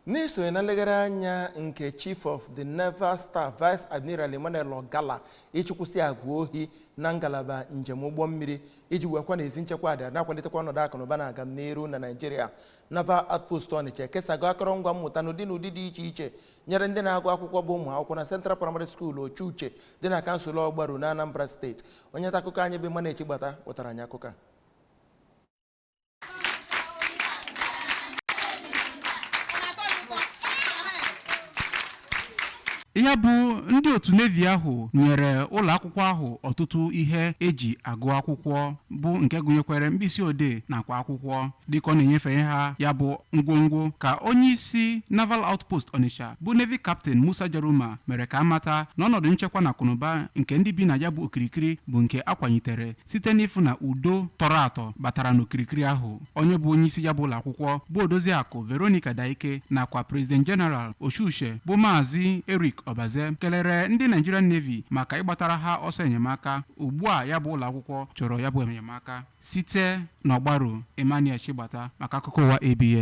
N'iso na nlegara anya nke Chief of the Naval Staff Vice Admiral Emmanuel Ogala ịchụkwụsị agwa ohi na ngalaba njem ụgbọ mmiri iji wekwa n'ezi nchekwa adị na-akwalitekwa ọnọdụ akụnụba na-aga n'iru na Nigeria. Naval Outpost Onitsha kesago akọrọngwa mmụta n'ụdị dị iche iche nyere ndị na-agụ akwụkwọ bụ ụmụ akwụkwọ na Central Primary School Ochuche dị na kansụl Ọgbaru na Anambra Steeti. Onye nta akụkọ anyị bụ Manechi Gbata wetara anyị akụkọ. Ya bụ ndị otu Navy ahụ nyere ụlọ akwụkwọ ahụ ọtụtụ ihe eji agụ akwụkwọ bụ nke gụnyekwara mkpịsị odee nakwa akwụkwọ dịka ọ na-enyefe ha ya bụ ngwongwo ka onye isi Naval Outpost Onitsha bụ Navy Captain Musa Jaruma mere ka amata na ọnọdụ nchekwa na akụnụba nke ndị bi na ya bụ okirikiri bụ nke akwanyitere site n'ịfụ na udo tọrọ atọ batara n'okirikiri ahụ. Onye bụ onye isi ya bụ ụlọ akwụkwọ bụ Odoziakụ Veronica Daike nakwa President General Ochuche bụ Maazị Eric Obaze kelere ndị Nigerian Navy maka ịgbatara ha ọsọ enyemaka. Ugbu a ya bụ ụlọ akwụkwọ chọrọ ya bụ enyemaka site n'Ọgbaru. Emmanuel Chigbata maka akụkọ ụwa ABS.